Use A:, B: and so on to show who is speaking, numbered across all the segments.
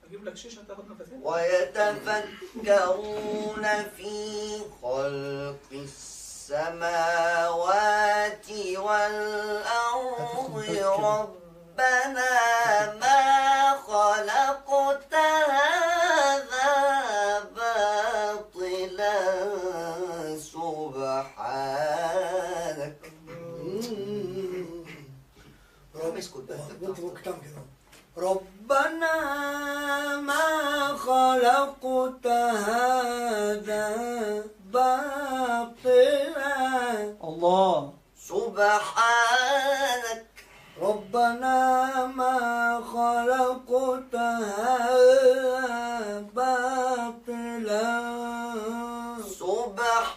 A: اجيب لك شيشه تاخد نفسين.
B: ويتفكرون في خلق السماوات والأرض ربنا ما خلقت هذا باطلا سبحانك. ربنا ما خلقت هذا باطلا
C: الله
B: سبحانك. ربنا ما خلقت هذا باطلا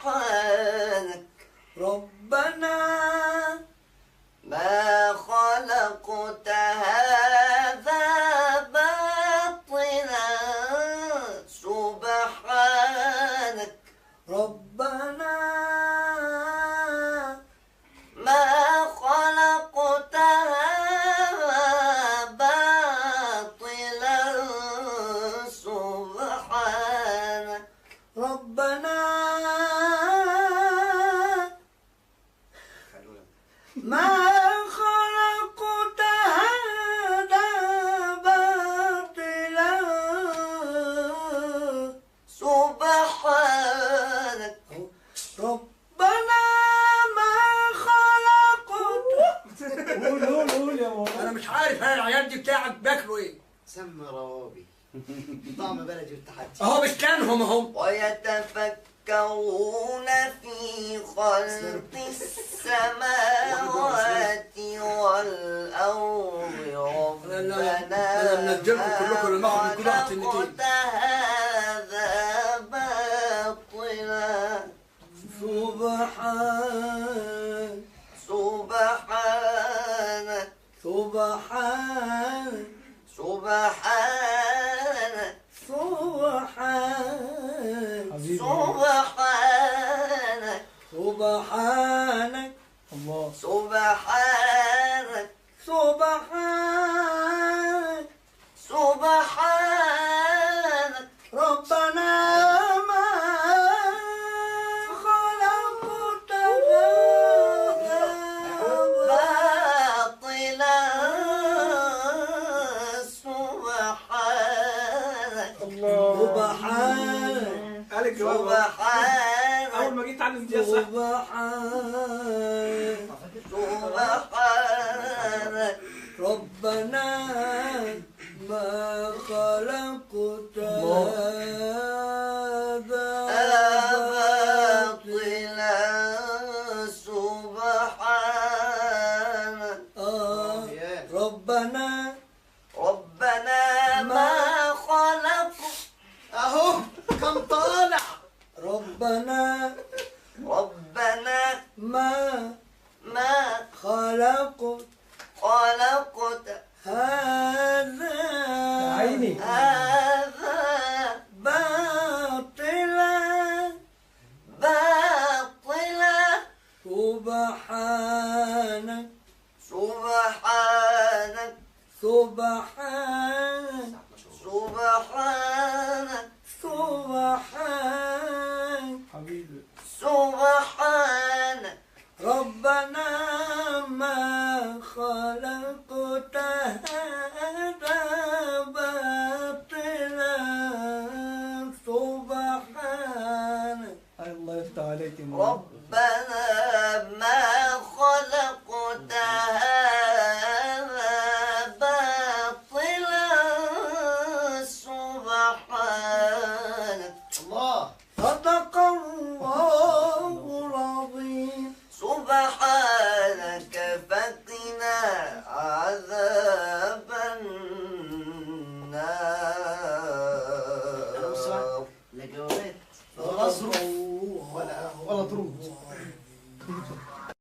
B: سبحانك. ربنا ما خلقت هذا باطلا سبحانك. ربنا ما خلقت هذا باطلا سبحانك. ربنا ما خلقت هذا باطلا سبحانك. ربنا ما خلقت.
C: قول يا مولانا.
D: انا مش عارف هاي العيال دي بتاعك باكلوا ايه؟
B: سمى روابي طعم بلدي والتحدي.
D: اهو مش كانهم اهم.
B: ويتفكرون في خلق السماوات والأرض ربنا
D: منزلكم كلكم لماخد من كل واحد سنتين.
B: خلقت هذا باطلا سبحانك. سبحانك. سبحانك. سبحانك. سبحانك. سبحانك. سبحانك.
C: الله
B: سبحانك. سبحانك. سبحانك. ربنا ما خلقت هذا باطلا سبحانك. سبحانك.
A: قالك جواب
B: سبحانك.
A: اول ما جيت اتعلم دي صح.
B: سبحانك. سبحانك. ربنا ما خلقت هذا باطلا سبحانك. ربنا ربنا ما خلقت.
D: اهو كان طالع.
B: ربنا ربنا ما خلقت هذا
C: عيني.
B: هذا باطلا سبحانك. سبحانك. سبحانك. سبحانك. سبحانك.
C: حبيبي
B: سبحانك. ربنا ما خلقت هذا باطلا سبحانك.
C: الله يفتح عليك يا مولانا.
B: ربنا ما خلقت هذا باطلا سبحانك. الله.